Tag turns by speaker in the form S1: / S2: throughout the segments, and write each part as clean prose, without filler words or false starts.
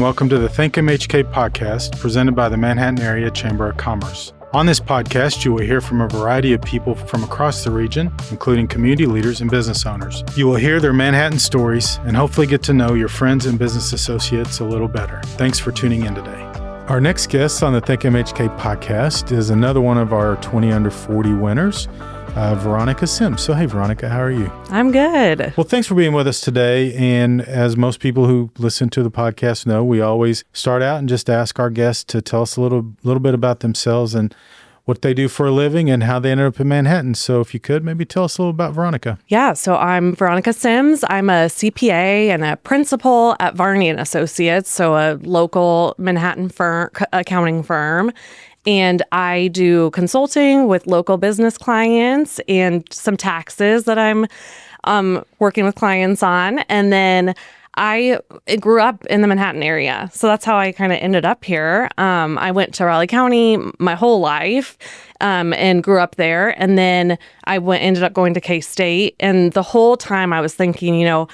S1: welcome to the Think MHK podcast presented by the Manhattan Area Chamber of Commerce. On this podcast, you will hear from a variety of people from across the region, including community leaders and business owners. You will hear their Manhattan stories and hopefully get to know your friends and business associates a little better. Thanks for tuning in today. Our next guest on the Think MHK podcast is another one of our 20 under 40 winners, Veronica Sims. So, hey, Veronica, how are you?
S2: I'm good.
S1: Well, thanks for being with us today. And as most people who listen to the podcast know, we always start out and just ask our guests to tell us a little bit about themselves and what they do for a living and how they ended up in Manhattan. So if you could, maybe tell us a little about Veronica.
S2: Yeah, so I'm Veronica Sims. I'm a CPA and a principal at Varney and Associates, so a local Manhattan accounting firm. And I do consulting with local business clients and some taxes that I'm working with clients on. And then I grew up in the Manhattan area. So that's how I kind of ended up here. I went to Raleigh County my whole life and grew up there. And then I ended up going to K-State. And the whole time I was thinking, I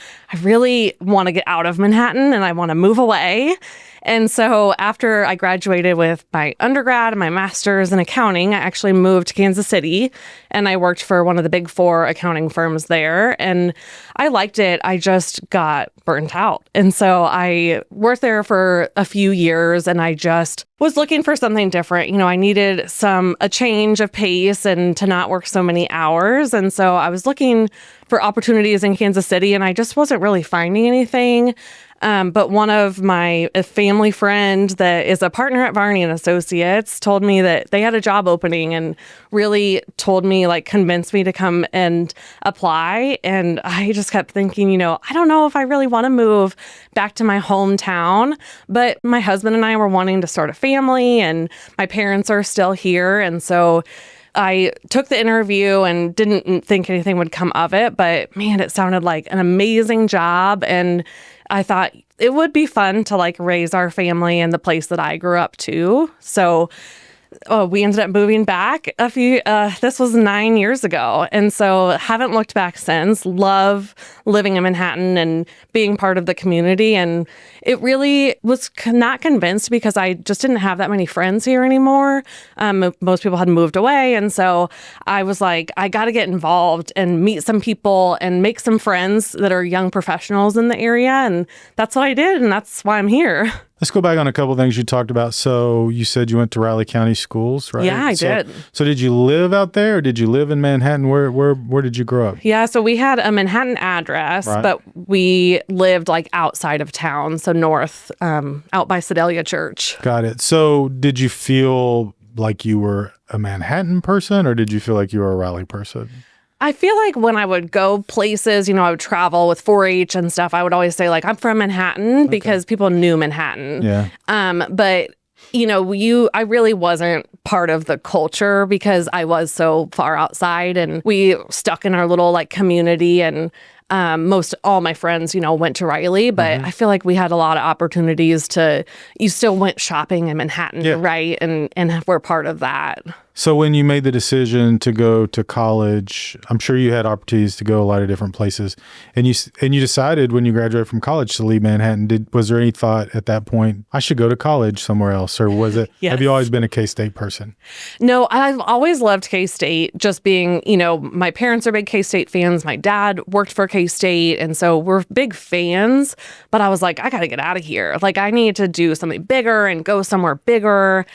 S2: really want to get out of Manhattan and I want to move away. And so after I graduated with my undergrad and my master's in accounting, I actually moved to Kansas City and I worked for one of the big four accounting firms there. And I liked it. I just got burnt out. And so I worked there for a few years and I just was looking for something different. I needed a change of pace and to not work so many hours. And so I was looking for opportunities in Kansas City and I just wasn't really finding anything. But one of a family friend that is a partner at Varney and Associates told me that they had a job opening and really convinced me to come and apply. And I just kept thinking, I don't know if I really want to move back to my hometown, but my husband and I were wanting to start a family and my parents are still here. And so I took the interview and didn't think anything would come of it, but man, it sounded like an amazing job. And I thought it would be fun to raise our family in the place that I grew up too. So we ended up moving back this was 9 years ago. And so haven't looked back since. Love living in Manhattan and being part of the community. And it really was not convinced because I just didn't have that many friends here anymore. Most people had moved away. And so I was like, I got to get involved and meet some people and make some friends that are young professionals in the area. And that's what I did. And that's why I'm here.
S1: Let's go back on a couple of things you talked about. So you said you went to Raleigh County schools, right?
S2: Yeah, I did.
S1: So did you live out there or did you live in Manhattan? Where did you grow up?
S2: Yeah, so we had a Manhattan address,
S1: right,
S2: but we lived outside of town, so north, out by Sedalia Church.
S1: Got it. So did you feel like you were a Manhattan person or did you feel like you were a Raleigh person?
S2: I feel like when I would go places, I would travel with 4-H and stuff, I would always say I'm from Manhattan because people knew Manhattan.
S1: Yeah.
S2: But I really wasn't part of the culture because I was so far outside and we stuck in our little community and all my friends, went to Riley, but I feel like we had a lot of opportunities you still went shopping in Manhattan,
S1: yeah,
S2: right? And we're part of that.
S1: So when you made the decision to go to college, I'm sure you had opportunities to go a lot of different places, and you decided when you graduated from college to leave Manhattan. Was there any thought at that point, I should go to college somewhere else, or was it?
S2: Yes.
S1: Have you always been a K-State person?
S2: No, I've always loved K-State. Just being, my parents are big K-State fans. My dad worked for K-State, and so we're big fans. But I was like, I got to get out of here. I need to do something bigger and go somewhere bigger.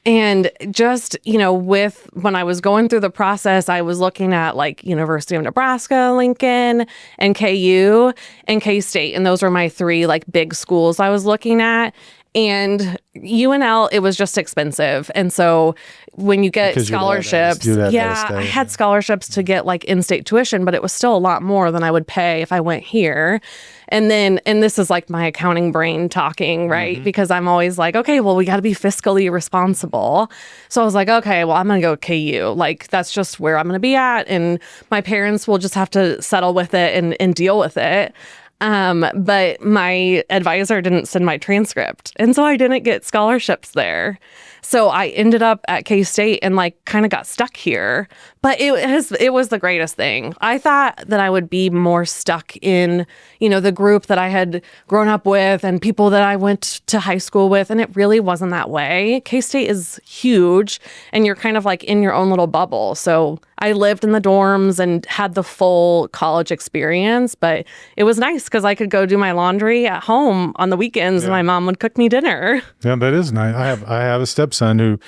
S2: And just, when I was going through the process, I was looking at University of Nebraska, Lincoln, and KU and K-State. And those were my three big schools I was looking at. And UNL, it was just expensive. And so when you get scholarships, I had scholarships to get in-state tuition, but it was still a lot more than I would pay if I went here. And this is my accounting brain talking, right? Mm-hmm. Because I'm always okay, well, we got to be fiscally responsible. So I was like, okay, well, I'm going to go KU. That's just where I'm going to be at. And my parents will just have to settle with it and deal with it. But my advisor didn't send my transcript. And so I didn't get scholarships there. So I ended up at K-State and kind of got stuck here. But it was the greatest thing. I thought that I would be more stuck in, the group that I had grown up with and people that I went to high school with. And it really wasn't that way. K-State is huge and you're kind of like in your own little bubble. So I lived in the dorms and had the full college experience, but it was nice because I could go do my laundry at home on the weekends and my mom would cook me dinner.
S1: Yeah, that is nice. I have a stepson who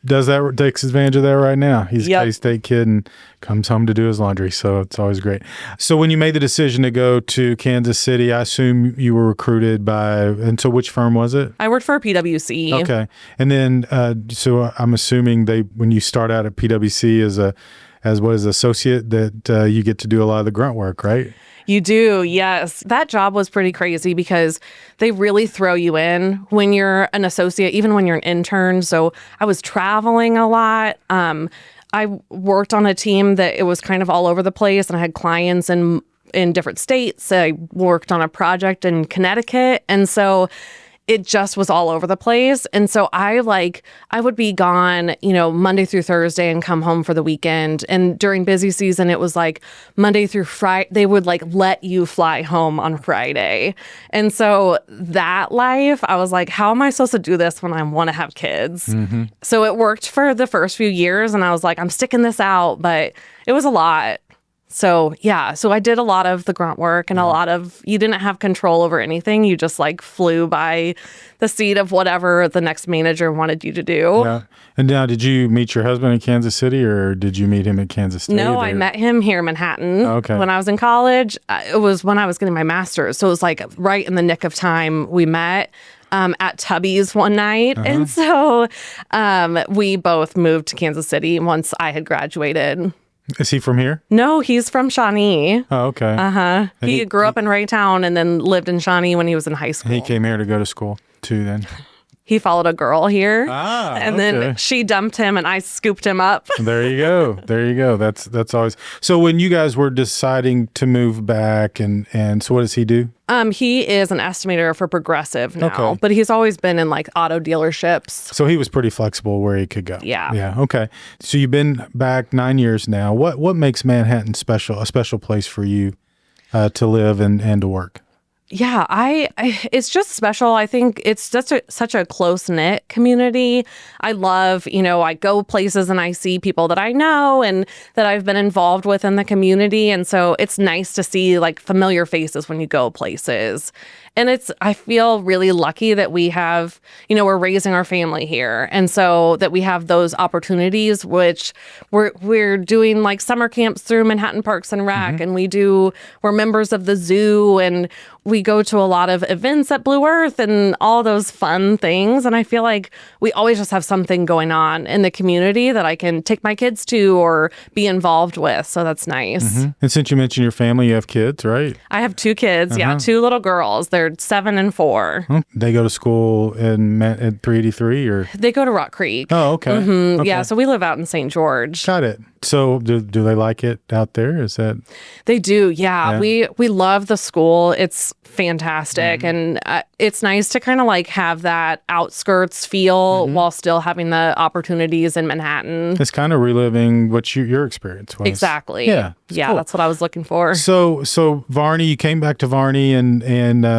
S1: does that, takes advantage of that right now. He's a K-State kid and comes home to do his laundry, so it's always great. So when you made the decision to go to Kansas City, I assume you were recruited and so which firm was it?
S2: I worked for PwC.
S1: Okay. And then, so I'm assuming when you start out at PwC as what is associate, that you get to do a lot of the grunt work, right?
S2: You do, yes. That job was pretty crazy because they really throw you in when you're an associate, even when you're an intern. So I was traveling a lot. I worked on a team that it was kind of all over the place, and I had clients in different states. I worked on a project in Connecticut, and so it just was all over the place. And so I would be gone, Monday through Thursday and come home for the weekend. And during busy season, it was like Monday through Friday, they would let you fly home on Friday. And so that life, I was like, how am I supposed to do this when I want to have kids? Mm-hmm. So it worked for the first few years. And I was like, I'm sticking this out, but it was a lot. So, so I did a lot of the grunt work and you didn't have control over anything. You just flew by the seat of whatever the next manager wanted you to do.
S1: Yeah. And now, did you meet your husband in Kansas City or did you meet him at Kansas State?
S2: No, I met him here in Manhattan.
S1: Okay.
S2: When I was in college. It was when I was getting my master's. So it was right in the nick of time we met. At Tubby's one night. Uh-huh. And so we both moved to Kansas City once I had graduated.
S1: Is he from here?
S2: No, he's from Shawnee.
S1: Oh, okay.
S2: Uh-huh. He grew up in Raytown and then lived in Shawnee when he was in high school.
S1: He came here to go to school too then?
S2: He followed a girl here.
S1: And
S2: then she dumped him and I scooped him up.
S1: There you go. That's always. So when you guys were deciding to move back and so what does he do?
S2: He is an estimator for Progressive now, but he's always been in auto dealerships. So
S1: he was pretty flexible where he could go.
S2: Yeah.
S1: Yeah. Okay. So you've been back 9 years now. What makes Manhattan a special place for you to live and to work?
S2: Yeah, it's just special. I think it's just such a close-knit community. I love, I go places and I see people that I know and that I've been involved with in the community. And so it's nice to see familiar faces when you go places. And I feel really lucky that we have, we're raising our family here. And so that we have those opportunities, which we're doing summer camps through Manhattan Parks and Rec. Mm-hmm. And we're members of the zoo and we go to a lot of events at Blue Earth and all those fun things. And I feel like we always just have something going on in the community that I can take my kids to or be involved with. So that's nice.
S1: Mm-hmm. And since you mentioned your family, you have kids, right?
S2: I have 2 kids. Yeah, 2 little girls. They're 7 and 4.
S1: They go to school in 383 or?
S2: They go to Rock Creek.
S1: Oh, okay.
S2: Mm-hmm. Okay. Yeah, so we live out in St. George.
S1: Got it. So do they like it out there? Is that?
S2: They do, yeah. We love the school. It's fantastic. Mm-hmm. And it's nice to kind of have that outskirts feel while still having the opportunities in Manhattan.
S1: It's kind of reliving what your experience was.
S2: Exactly.
S1: Yeah.
S2: Yeah,
S1: cool.
S2: That's what I was looking for.
S1: So Varney, you came back to Varney and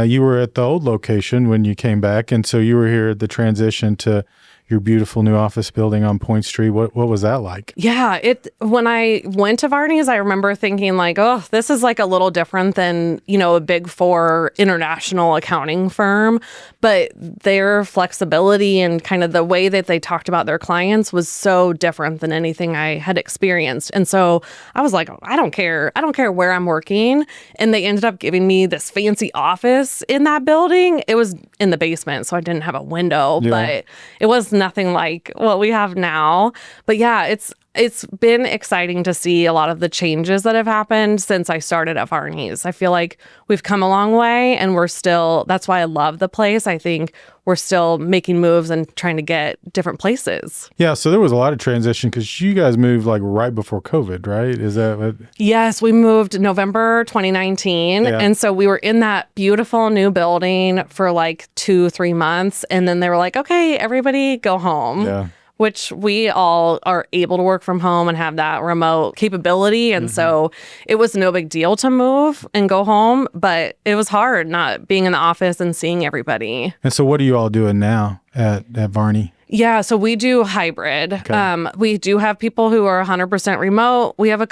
S1: you were at the old location when you came back. And so you were here at the transition to your beautiful new office building on Point Street. What was that like?
S2: Yeah, when I went to Varney's, I remember thinking oh, this is a little different than, a Big 4 international accounting firm. But their flexibility and kind of the way that they talked about their clients was so different than anything I had experienced. And so I was like, I don't care. I don't care where I'm working. And they ended up giving me this fancy office in that building. It was in the basement, so I didn't have a window, but it was nothing like what we have now. But yeah, it's been exciting to see a lot of the changes that have happened since I started at Varney's. I feel like we've come a long way and that's why I love the place. I think we're still making moves and trying to get different places.
S1: Yeah, so there was a lot of transition because you guys moved right before COVID, right? Is that what?
S2: Yes, we moved November 2019. Yeah. And so we were in that beautiful new building for 2-3 months. And then they were like, okay, everybody go home.
S1: Yeah.
S2: which we all are able to work from home and have that remote capability. And so it was no big deal to move and go home, but it was hard not being in the office and seeing everybody.
S1: And so what are you all doing now at Varney?
S2: Yeah, so we do hybrid.
S1: Okay.
S2: We do have people who are 100% remote. We have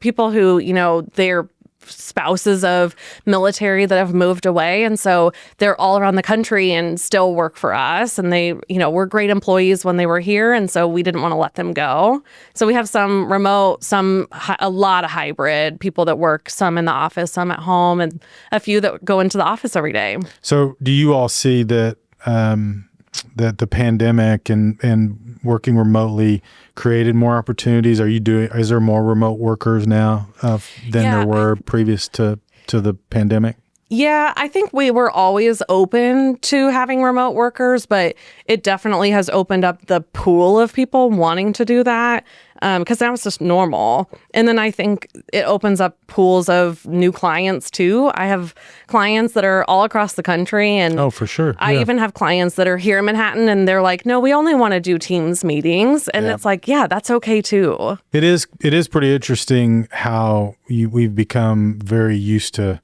S2: people who, they're spouses of military that have moved away. And so they're all around the country and still work for us. And they, were great employees when they were here. And so we didn't want to let them go. So we have some remote, a lot of hybrid people that work, some in the office, some at home, and a few that go into the office every day.
S1: So do you all see that that the pandemic and working remotely created more opportunities? Is there more remote workers now than there were previous to the pandemic?
S2: Yeah, I think we were always open to having remote workers, but it definitely has opened up the pool of people wanting to do that because now it's just normal. And then I think it opens up pools of new clients too. I have clients that are all across the country. And
S1: oh, for sure.
S2: I even have clients that are here in Manhattan and they're like, no, we only want to do Teams meetings. And it's like, yeah, that's okay too. It
S1: is pretty interesting how we've become very used to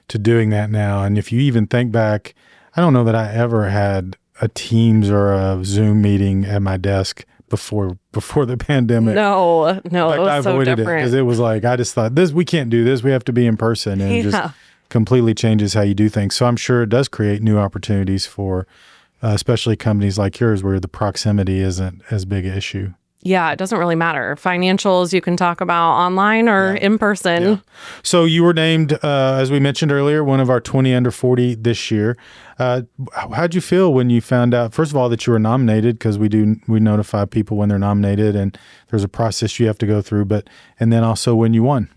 S1: doing that now. And if you even think back, I don't know that I ever had a Teams or a Zoom meeting at my desk before the pandemic.
S2: No, it was so different.
S1: Because it was like, I just thought, we can't do this. We have to be in person. And it just completely changes how you do things. So I'm sure it does create new opportunities for especially companies like yours where the proximity isn't as big an issue.
S2: Yeah, it doesn't really matter. Financials you can talk about online or in person.
S1: Yeah. So you were named, as we mentioned earlier, one of our 20 under 40 this year. How'd you feel when you found out, first of all, that you were nominated? Because we notify people when they're nominated and there's a process you have to go through, and then also when you won.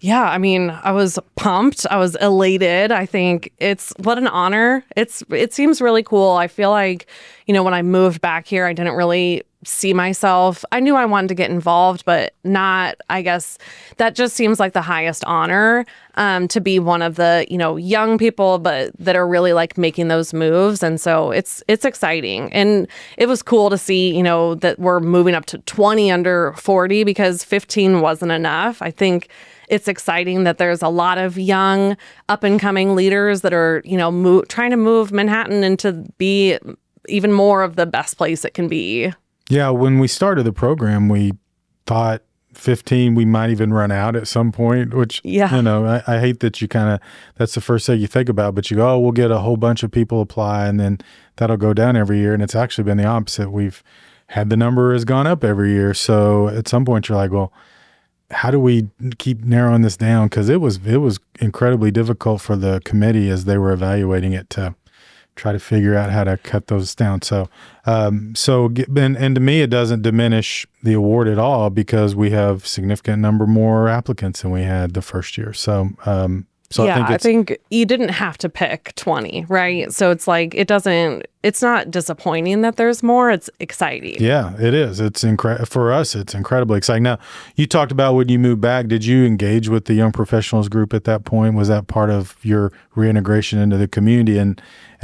S2: Yeah, I mean, I was pumped. I was elated. I think what an honor. It seems really cool. I feel like, when I moved back here, I didn't really see myself. I knew I wanted to get involved, but not, I guess, that just seems like the highest honor to be one of the, young people, but that are really like making those moves. And so it's exciting. And it was cool to see, that we're moving up to 20 under 40 because 15 wasn't enough. I think it's exciting that there's a lot of young up and coming leaders that are, trying to move Manhattan into be even more of the best place it can be.
S1: Yeah, when we started the program, we thought 15, we might even run out at some point, which, I hate that that's the first thing you think about, but you go, we'll get a whole bunch of people apply and then that'll go down every year. And it's actually been the opposite. We've had the number has gone up every year. So at some point you're like, well, how do we keep narrowing this down? Because it was incredibly difficult for the committee as they were evaluating it to try to figure out how to cut those down. So and to me, it doesn't diminish the award at all because we have significant number more applicants than we had the first year. So I think you didn't have to pick 20, right? So it's like, it's not disappointing that there's more. It's exciting. Yeah, it is. It's for us, it's incredibly exciting. Now, you talked about when you moved back, did you engage with the Young Professionals group at that point? Was that part of your reintegration into the community and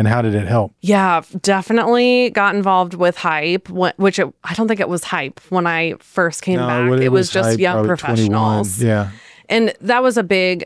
S1: how did it help? Yeah,
S2: definitely got involved with Hype, which I don't think it was Hype when I first came back. It was just Hype, Young Professionals.
S1: 21. Yeah.
S2: And that was a big,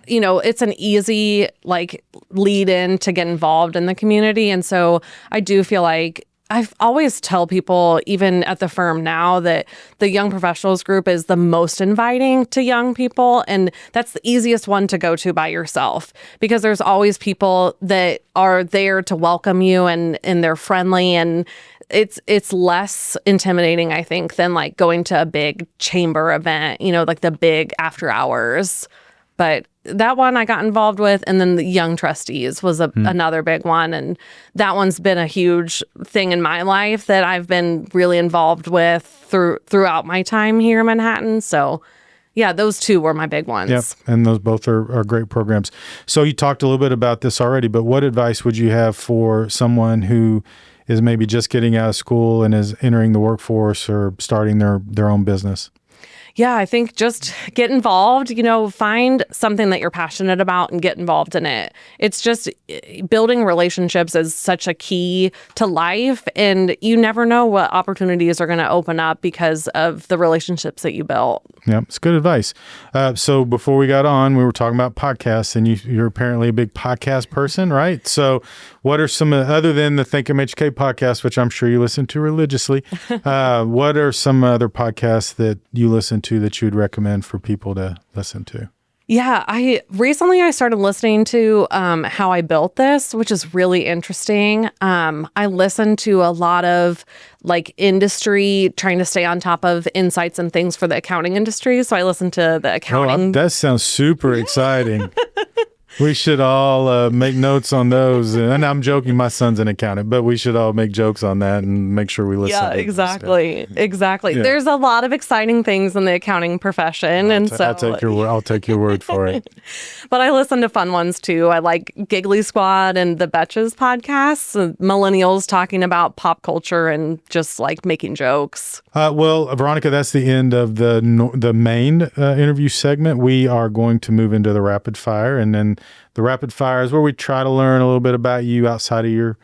S2: it's an easy lead in to get involved in the community. And so I do feel like I always tell people, even at the firm now, that the Young Professionals group is the most inviting to young people. And that's the easiest one to go to by yourself because there's always people that are there to welcome you and they're friendly and it's less intimidating, I think, than going to a big chamber event, the big after hours. But that one I got involved with. And then the Young Trustees was another big one. And that one's been a huge thing in my life that I've been really involved with throughout my time here in Manhattan. So yeah, those two were my big ones.
S1: Yep, and those both are great programs. So you talked a little bit about this already, but what advice would you have for someone who is maybe just getting out of school and is entering the workforce or starting their own business?
S2: Yeah, I think just get involved, find something that you're passionate about and get involved in it. It's just building relationships is such a key to life, and you never know what opportunities are going to open up because of the relationships that you built.
S1: Yeah, it's good advice. So before we got on, we were talking about podcasts, and you're apparently a big podcast person, right? So what are some, other than the Think MHK podcast, which I'm sure you listen to religiously, what are some other podcasts that you listen to that you would recommend for people to listen to?
S2: Yeah, I started listening to How I Built This, which is really interesting. I listen to a lot of industry, trying to stay on top of insights and things for the accounting industry. So I listen to the accounting.
S1: That sounds super exciting. We should all make notes on those. And I'm joking, my son's an accountant, but we should all make jokes on that and make sure we listen.
S2: Yeah, exactly. Exactly. Yeah. There's a lot of exciting things in the accounting profession.
S1: I'll take your word for it.
S2: But I listen to fun ones too. I like Giggly Squad and the Betches podcasts, millennials talking about pop culture and just making jokes.
S1: Well, Veronica, that's the end of the main interview segment. We are going to move into the rapid fire, and then the rapid fire is where we try to learn a little bit about you outside of your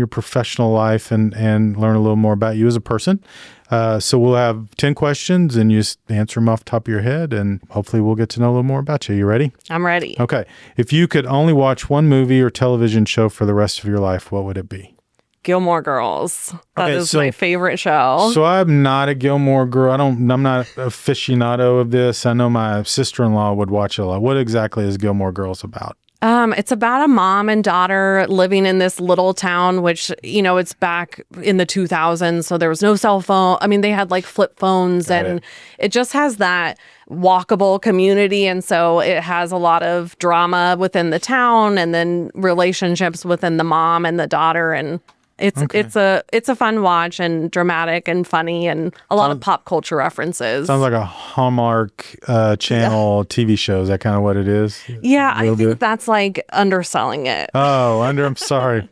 S1: professional life and learn a little more about you as a person. So we'll have 10 questions and you just answer them off the top of your head, and hopefully we'll get to know a little more about you. You ready?
S2: I'm ready.
S1: Okay. If you could only watch one movie or television show for the rest of your life, what would it be?
S2: Gilmore Girls. That is my favorite show.
S1: So I'm not a Gilmore Girl. I'm not an aficionado of this. I know my sister-in-law would watch it a lot. What exactly is Gilmore Girls about?
S2: It's about a mom and daughter living in this little town, which, it's back in the 2000s. So there was no cell phone. I mean, they had flip phones, and it just has that walkable community. And so it has a lot of drama within the town and then relationships within the mom and the daughter. And it's a fun watch and dramatic and funny and a lot of pop culture references. Sounds
S1: like a Hallmark channel TV show. Is that kind of what it is?
S2: Yeah, I think that's underselling it.
S1: Oh, I'm sorry.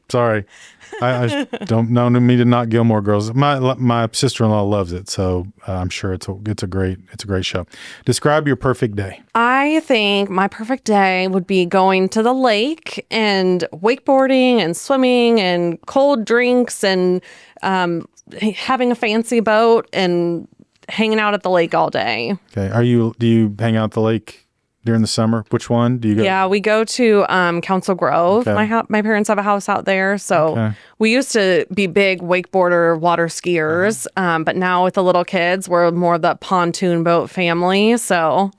S1: I don't know me to not Gilmore Girls. My sister-in-law loves it, so I'm sure it's a great show. Describe your perfect day.
S2: I think my perfect day would be going to the lake and wakeboarding and swimming and cold drinks and having a fancy boat and hanging out at the lake all day.
S1: Okay. Do you hang out at the lake during the summer? Which one do you go?
S2: Yeah, we go to Council Grove. Okay. My parents have a house out there, so we used to be big wakeboarder, water skiers, but now with the little kids, we're more the pontoon boat family. So,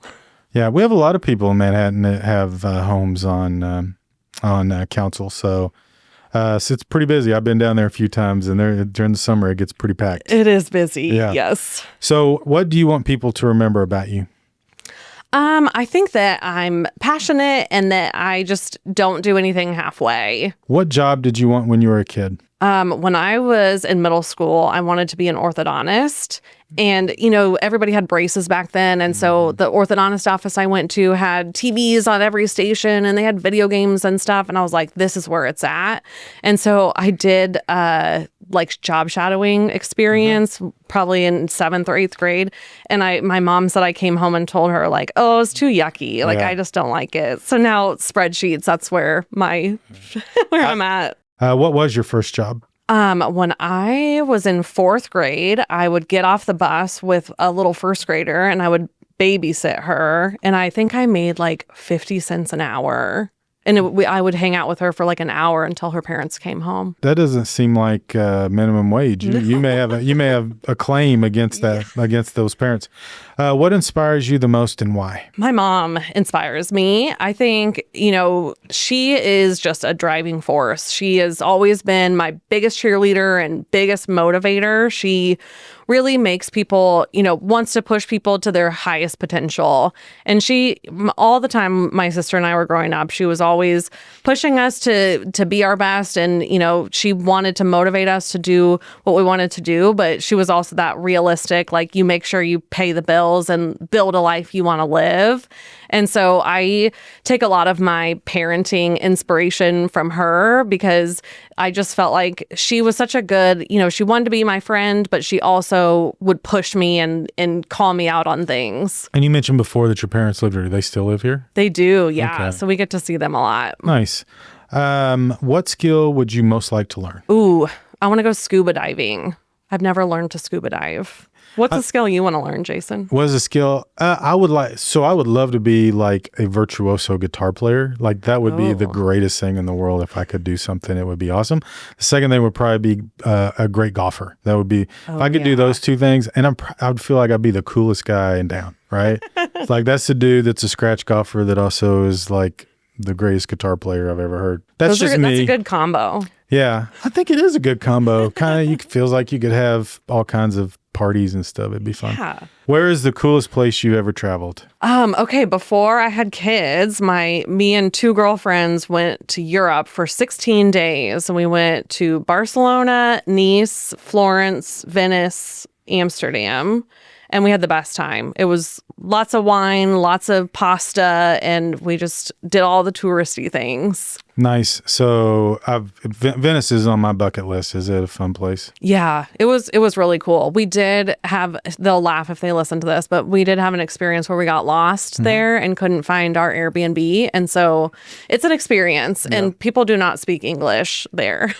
S1: yeah, we have a lot of people in Manhattan that have homes on Council, so it's pretty busy. I've been down there a few times, and during the summer it gets pretty packed.
S2: It is busy. Yeah. Yes.
S1: So, what do you want people to remember about you?
S2: I think that I'm passionate and that I just don't do anything halfway.
S1: What job did you want when you were a kid?
S2: When I was in middle school, I wanted to be an orthodontist. And, everybody had braces back then. And so the orthodontist office I went to had TVs on every station and they had video games and stuff. And I was like, this is where it's at. And so I did job shadowing experience probably in 7th or 8th grade. And my mom said I came home and told her oh, it's too yucky. I just don't like it. So now spreadsheets, that's where where I'm at.
S1: What was your first job?
S2: When I was in 4th grade, I would get off the bus with a little first grader and I would babysit her. And I think I made 50 cents an hour. And I would hang out with her for an hour until her parents came home.
S1: That doesn't seem like minimum wage. You may have a claim against that against those parents. What inspires you the most and why?
S2: My mom inspires me. I think she is just a driving force. She has always been my biggest cheerleader and biggest motivator. She really makes people, wants to push people to their highest potential. And she, all the time my sister and I were growing up, she was always pushing us to be our best. And, she wanted to motivate us to do what we wanted to do. But she was also that realistic, you make sure you pay the bills skills and build a life you want to live. And so I take a lot of my parenting inspiration from her because I just felt like she was such a good, she wanted to be my friend, but she also would push me and call me out on things.
S1: And you mentioned before that your parents lived here. Do they still live here?
S2: They do, yeah.
S1: Okay.
S2: So we get to see them a lot.
S1: Nice. What skill would you most like to learn?
S2: Ooh, I want to go scuba diving. I've never learned to scuba dive. What's a skill you want to learn, Jason?
S1: What is a skill? I would love to be like a virtuoso guitar player. Like that would be the greatest thing in the world. If I could do something, it would be awesome. The second thing would probably be a great golfer. That would be, if I could do those two things, and I would feel like I'd be the coolest guy in town, right? It's like that's the dude that's a scratch golfer that also is like the greatest guitar player I've ever heard. That's me.
S2: That's a good combo.
S1: Yeah, I think it is a good combo. Kind of, feels like you could have all kinds of parties and stuff. It'd be fun.
S2: Yeah.
S1: Where is the coolest place you ever traveled?
S2: Okay, before I had kids, me and two girlfriends went to Europe for 16 days. And we went to Barcelona, Nice, Florence, Venice, Amsterdam. And we had the best time. It was lots of wine, lots of pasta, and we just did all the touristy things.
S1: Nice. So Venice is on my bucket list. Is it a fun place?
S2: Yeah, it was really cool. We did have, they'll laugh if they listen to this, but we did have an experience where we got lost there and couldn't find our Airbnb. And so it's an experience, and people do not speak English there.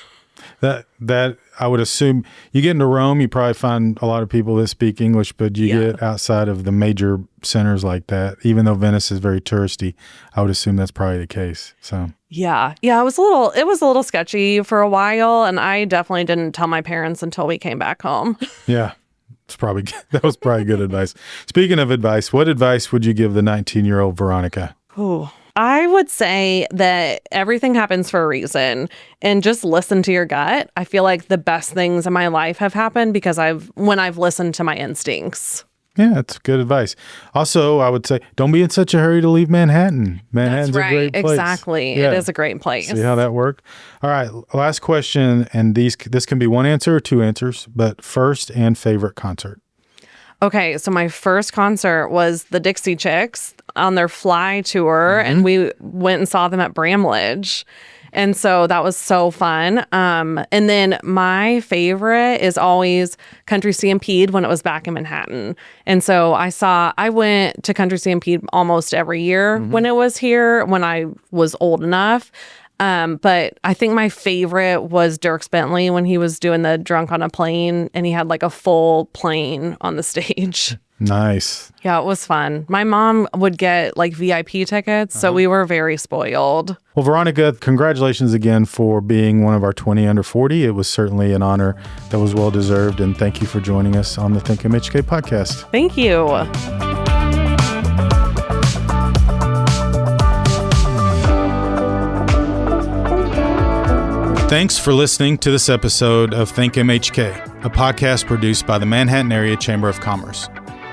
S1: That I would assume you get into Rome, you probably find a lot of people that speak English, but you get outside of the major centers like that, even though Venice is very touristy, I would assume that's probably the case. So
S2: yeah, it was a little sketchy for a while, and I definitely didn't tell my parents until we came back home.
S1: Yeah. That was probably good advice. Speaking of advice, what advice would you give the 19-year-old Veronica?
S2: Oh, I would say that everything happens for a reason, and just listen to your gut. I feel like the best things in my life have happened because when I've listened to my instincts.
S1: Yeah, that's good advice. Also, I would say don't be in such a hurry to leave Manhattan. Manhattan's
S2: That's right.
S1: a great place.
S2: Exactly. Yeah. It is a great place.
S1: See how that worked? All right, last question, and this can be one answer or two answers, but first and favorite concert.
S2: Okay, so my first concert was the Dixie Chicks on their Fly tour, and we went and saw them at Bramlage. And so that was so fun. And then my favorite is always Country Stampede when it was back in Manhattan. And so I went to Country Stampede almost every year when it was here, when I was old enough. But I think my favorite was Dierks Bentley when he was doing the Drunk on a Plane, and he had like a full plane on the stage.
S1: Nice.
S2: Yeah, it was fun. My mom would get like VIP tickets, so we were very spoiled.
S1: Well, Veronica, congratulations again for being one of our 20 under 40. It was certainly an honor that was well deserved, and thank you for joining us on the Think MHK podcast.
S2: Thank you.
S1: Thanks for listening to this episode of Think MHK, a podcast produced by the Manhattan Area Chamber of Commerce.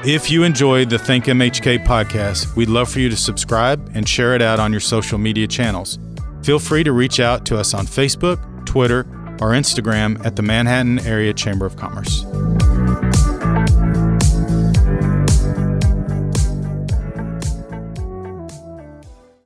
S1: If you enjoyed the Think MHK podcast, we'd love for you to subscribe and share it out on your social media channels. Feel free to reach out to us on Facebook, Twitter, or Instagram at the Manhattan Area Chamber of Commerce.